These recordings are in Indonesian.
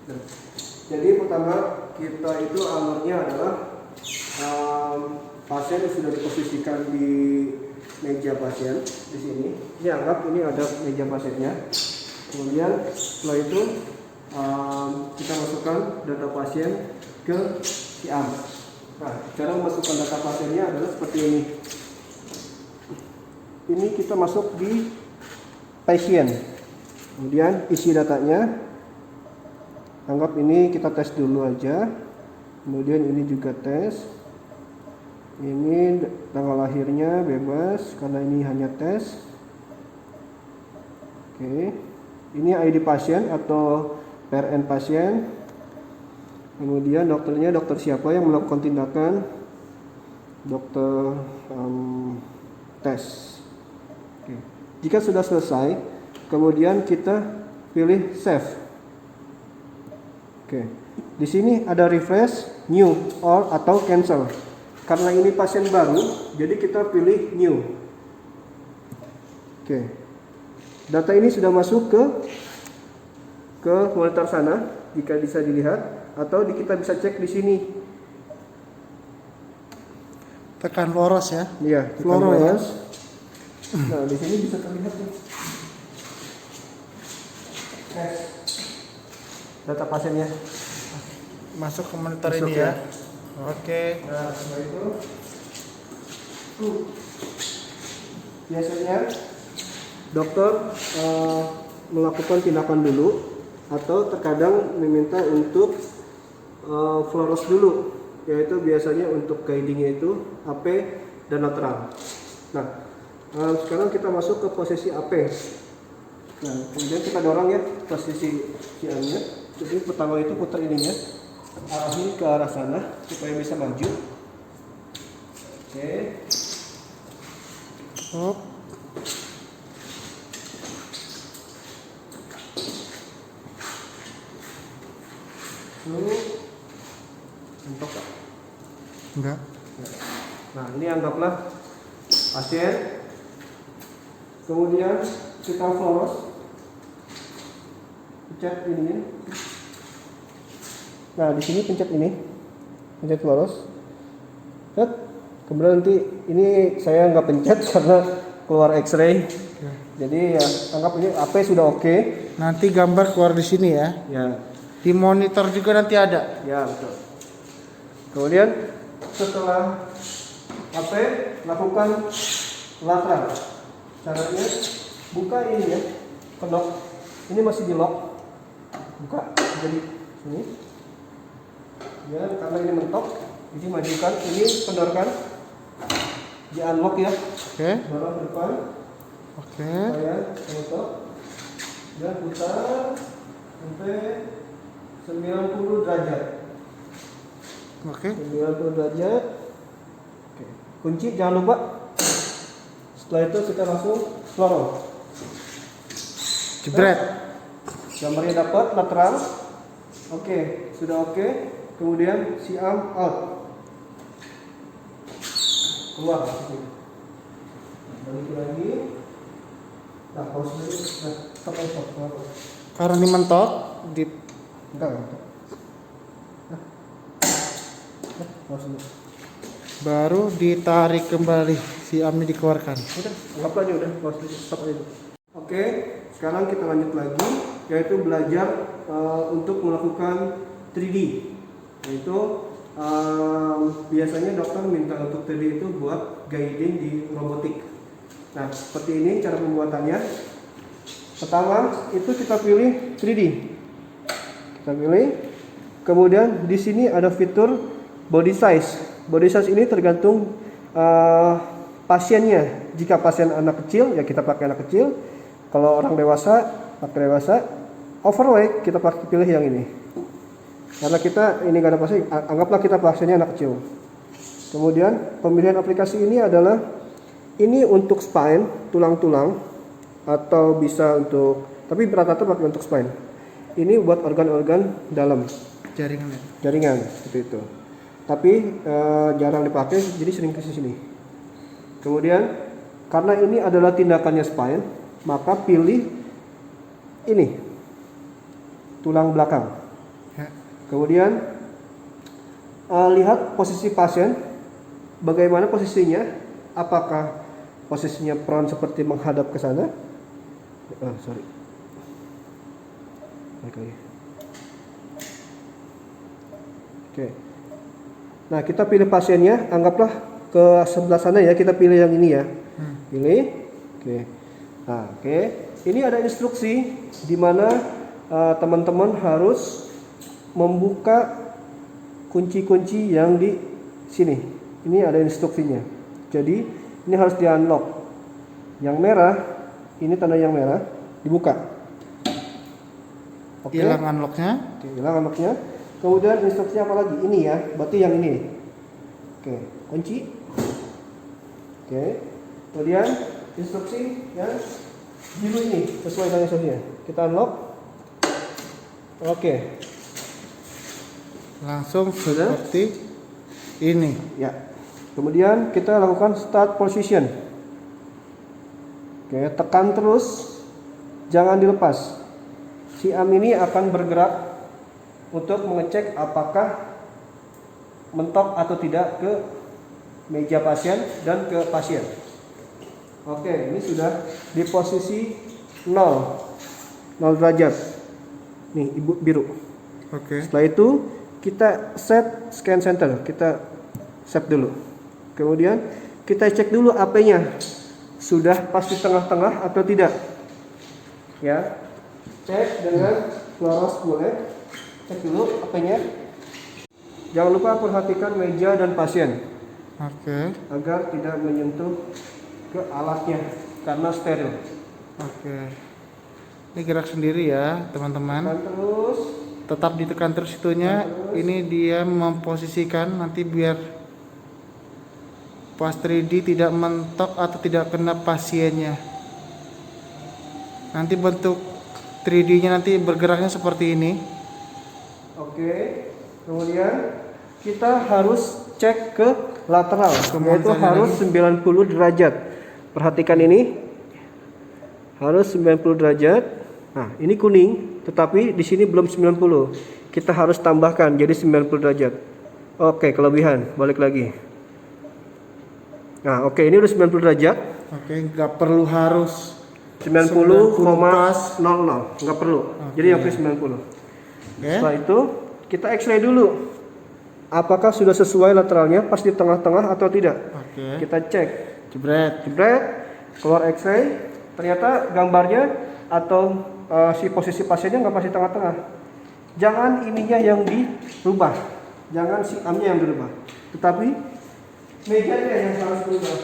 Nah, jadi pertama kita itu alurnya adalah pasien sudah diposisikan di meja pasien di sini. Ini anggap ini ada meja pasiennya. Kemudian setelah itu kita masukkan data pasien ke SIAM. Nah, cara memasukkan data pasiennya adalah seperti ini. Ini kita masuk di pasien. Kemudian isi datanya. Anggap ini kita tes dulu aja. Kemudian ini juga tes. Ini tanggal lahirnya bebas karena ini hanya tes. Oke. Ini ID pasien atau PRN pasien. Kemudian dokternya dokter siapa yang melakukan tindakan? Dokter tes. Oke. Jika sudah selesai, kemudian kita pilih save. Oke. Di sini ada refresh, new, or atau cancel. Karena ini pasien baru, jadi kita pilih new. Oke. Data ini sudah masuk ke monitor sana, jika bisa dilihat, atau kita bisa cek di sini. Tekan fluoros ya. Iya, fluoros. Nah, di sini bisa terlihat nih. Data pasiennya Masuk ke monitor masuk ini ya. Oke. Nah, setelah itu biasanya dokter melakukan tindakan dulu atau terkadang meminta untuk fluoros dulu, yaitu biasanya untuk guidingnya itu AP dan lateral. Nah, sekarang kita masuk ke posisi AP. Nah, kemudian kita dorong ya posisi siangnya. Jadi pertama itu putar ininya, arahin ke arah sana supaya bisa maju. Oke. Hop. Lalu untuk Enggak. Nah, ini anggaplah pasien. Kemudian kita fluoros. Pencet ini. Nah, di sini pencet ini. Pencet fluoros. Set. Kemudian nanti ini saya nggak pencet karena keluar X-ray. Jadi ya anggap ini AP sudah oke. Nanti gambar keluar di sini ya. Ya. Di monitor juga nanti ada. Ya, betul. Kemudian setelah AP lakukan lateral. Caranya buka ini ya, kedok. Ini masih di lock. Buka jadi sini. Ya, karena ini mentok, jadi majukan ini, kendorkan. Di unlock ya. Oke. Dorong ke depan. Oke. Supaya mentok. Dan putar sampai 90 derajat. Oke. 90 derajat. Oke. Kunci jangan lupa. Setelah itu kita langsung fluoro. Jebret. Gambarnya dapat lateral. Oke, sudah oke. Kemudian siam out. Keluar. Balik lagi. Nah, pause dulu. Nah, stop aja, stop. Karena ini mentok di Enggak. Nah, pause dulu. baru ditarik kembali si AMI dikeluarkan. Udah, anggap aja udah, pause dulu, stop aja. Oke, sekarang kita lanjut lagi, yaitu belajar untuk melakukan 3D. Yaitu biasanya dokter minta untuk 3D itu buat guiding di robotik. Nah, seperti ini cara pembuatannya. Pertama, itu kita pilih 3D. Kita pilih. Kemudian di sini ada fitur body size. Body size ini tergantung pasiennya. Jika pasien anak kecil, ya kita pakai anak kecil. Kalau orang dewasa, pakai dewasa. Overweight, kita pakai pilih yang ini. Karena kita ini gak ada pasien, anggaplah kita pasiennya anak kecil. Kemudian pemilihan aplikasi ini adalah ini untuk spine, tulang-tulang, atau bisa untuk, tapi rata-rata pakai untuk spine. Ini buat organ-organ dalam. Jaringan seperti itu. Tapi jarang dipakai, jadi sering ke sini. Kemudian karena ini adalah tindakannya spine, maka pilih ini tulang belakang. Kemudian lihat posisi pasien, bagaimana posisinya, apakah posisinya prone seperti menghadap ke sana. Sorry. Baik lagi. Oke. Nah, kita pilih pasiennya, anggaplah ke sebelah sana ya, kita pilih yang ini ya. Pilih. Oke. Nah, oke. Ini ada instruksi di mana teman-teman harus membuka kunci-kunci yang di sini. Ini ada instruksinya. Jadi, ini harus di-unlock. Yang merah, ini tanda yang merah, dibuka. Oke. Hilang unlocknya. Oke, hilang unlocknya. Kemudian instruksinya apa lagi? Ini ya, berarti yang ini. Oke, kunci. Oke. Kemudian instruksi yang biru ini sesuai dengan instruksinya. Kita unlock. Oke. Langsung seperti ini. Ya. Kemudian kita lakukan start position. Oke, tekan terus, jangan dilepas. Si arm ini akan bergerak untuk mengecek apakah mentok atau tidak ke meja pasien dan ke pasien. Oke, ini sudah di posisi 0 derajat. Nih, ibu biru. Oke. Setelah itu kita set scan center, kita set dulu. Kemudian kita cek dulu AP-nya sudah pas di tengah-tengah atau tidak. Ya, cek dengan fluoros boleh. Cek dulu AP-nya. Jangan lupa perhatikan meja dan pasien. Oke. Agar tidak menyentuh ke alatnya karena steril. Oke. Ini gerak sendiri ya, teman-teman. Dan terus Tetap ditekan terus itunya. Ini dia memposisikan nanti biar pas 3D tidak mentok atau tidak kena pasiennya. Nanti bentuk 3D-nya nanti bergeraknya seperti ini. oke. Kemudian kita harus cek ke lateral, yaitu harus 90 derajat. Perhatikan ini. Harus 90 derajat. Nah, ini kuning, tetapi di sini belum 90. Kita harus tambahkan jadi 90 derajat. Oke, kelebihan. Balik lagi. Nah, oke, ini udah 90 derajat. Oke, nggak perlu harus 90,00, nggak perlu. Jadi yang free 90. Oke. Setelah itu kita X-ray dulu. Apakah sudah sesuai lateralnya pas di tengah-tengah atau tidak? Oke. Kita cek. Jebret. Jebret, keluar X-ray. Ternyata gambarnya atau si posisi pasiennya nggak pas di tengah-tengah. Jangan ininya yang dirubah. Jangan si armnya yang dirubah. Tetapi mejanya yang harus berubah.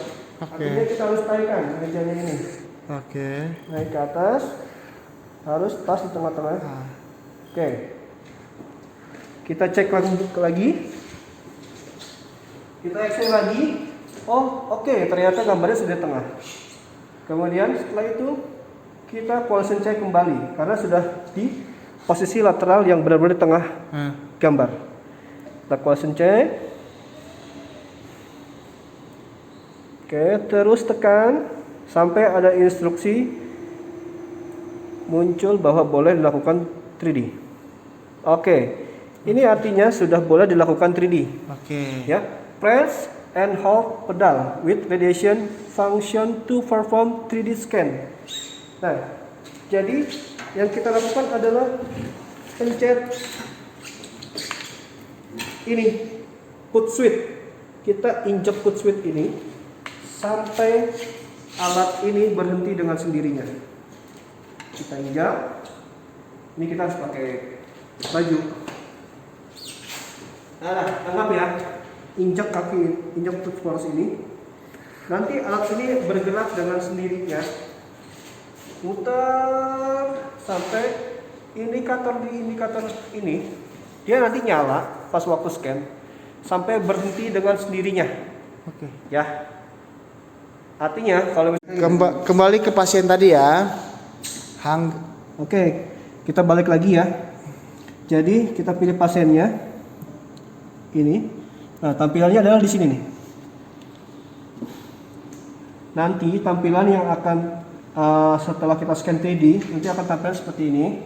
Artinya kita harus taikkan mejanya ini. Oke. Naik ke atas, harus pas di tengah-tengah. Oke. Kita cek lagi. Kita X-ray lagi. Oh, oke, ternyata gambarnya sudah tengah. Kemudian setelah itu kita Poisson check kembali karena sudah di posisi lateral yang benar-benar di tengah gambar. Kita Poisson check. Oke, terus tekan sampai ada instruksi muncul bahwa boleh dilakukan 3D. Oke, ini artinya sudah boleh dilakukan 3D. Oke. Ya, press and hold pedal with radiation function to perform 3D scan. Nah, jadi yang kita lakukan adalah pencet ini put switch. Kita injek put switch ini sampai alat ini berhenti dengan sendirinya. Kita injak. Ini kita harus pakai baju. Nah, anggap ya, injak kaki, injak tooth force ini. Nanti alat ini bergerak dengan sendirinya, muter sampai indikator ini, dia nanti nyala pas waktu scan sampai berhenti dengan sendirinya. Oke. Ya. Artinya kalau Kembali ke pasien tadi ya. Oke, kita balik lagi ya. Jadi kita pilih pasiennya. Ini. Nah, tampilannya adalah di sini nih. Nanti tampilan yang akan setelah kita scan 3D nanti akan tampil seperti ini.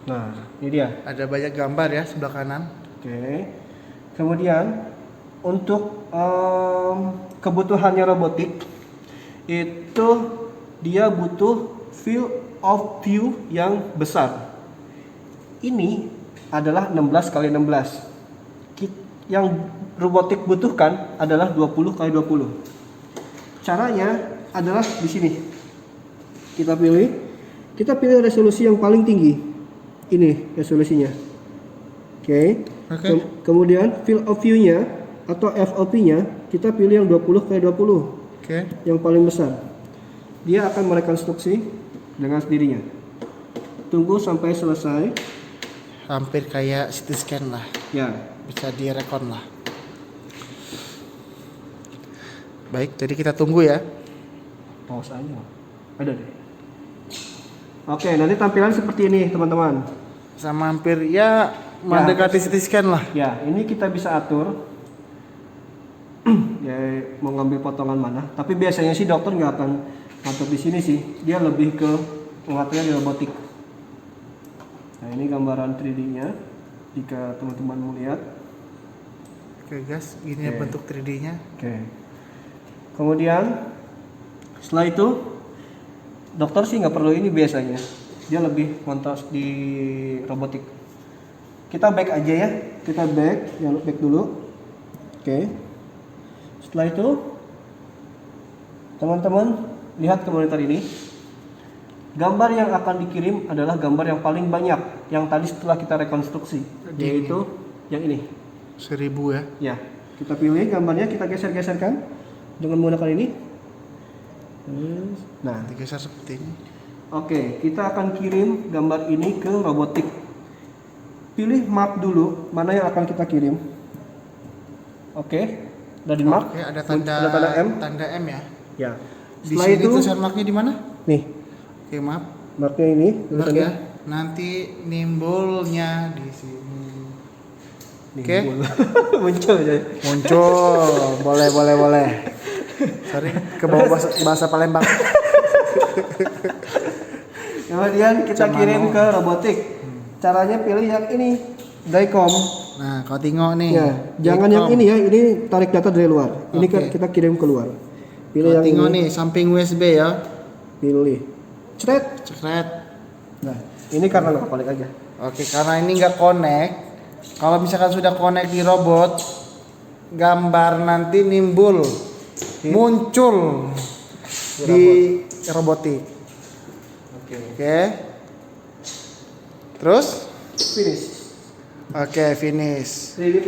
Nah, ini dia. Ada banyak gambar ya sebelah kanan. Oke. Kemudian untuk kebutuhannya robotik itu dia butuh field of view yang besar. Ini adalah 16 kali 16. Yang robotik butuhkan adalah 20 kali 20. Caranya adalah di sini. Kita pilih resolusi yang paling tinggi. Ini resolusinya. Oke. Kemudian field of view-nya atau FOV-nya kita pilih yang 20 kali 20. Oke. Yang paling besar. Dia akan merekonstruksi dengan sendirinya. Tunggu sampai selesai. Hampir kayak CT scan lah. Ya. Bisa direkon lah. Baik, jadi kita tunggu ya. Pause aja. Ada deh. Oke, nanti tampilan seperti ini, teman-teman. Sama hampir ya mendekati CT scan lah. Ya, ini kita bisa atur. Ya, mau ngambil potongan mana. Tapi biasanya sih dokter nggak akan atur di sini sih. Dia lebih ke mengaturnya di robotik. Nah, ini gambaran 3D-nya. Jika teman-teman mau lihat. Oke guys, ini bentuk 3D-nya. Oke. Kemudian setelah itu dokter sih nggak perlu ini biasanya. Dia lebih montas di robotik. Kita back aja ya. Kita back, jangan back dulu. Oke. Setelah itu teman-teman lihat ke monitor ini. Gambar yang akan dikirim adalah gambar yang paling banyak yang tadi setelah kita rekonstruksi, yaitu yang ini. 1000 ya. Ya, kita pilih gambarnya, kita geser-geserkan dengan menggunakan ini. Nah, Digeser seperti ini. oke, kita akan kirim gambar ini ke robotik. Pilih map dulu, mana yang akan kita kirim. Oke, udah di map. Oke, ada tanda M. Tanda M ya. Ya. Di Setelah sini itu, tulisan marknya di mana? nih, Oke, maaf. marknya ini, Mark tulisannya. ya. Nanti nimbulnya di sini. Oke. Muncul ya. Muncul. boleh. Sorry, ke bawah bahasa Palembang. Kemudian kita kirim ke robotik. Caranya pilih yang ini, Dicom. Nah, kau tengok nih. Ya, jangan yang ini ya, ini tarik data dari luar. Ini kan kita kirim keluar. Pilih Kau yang tengok ini. nih, samping USB ya. Pilih. Cret. Cekret. Nah, ini karena nggak balik aja. Oke, karena ini nggak connect. Kalau misalkan sudah connect di robot, gambar nanti muncul di robotik. Oke. Terus? Finish. Oke, finish. Ini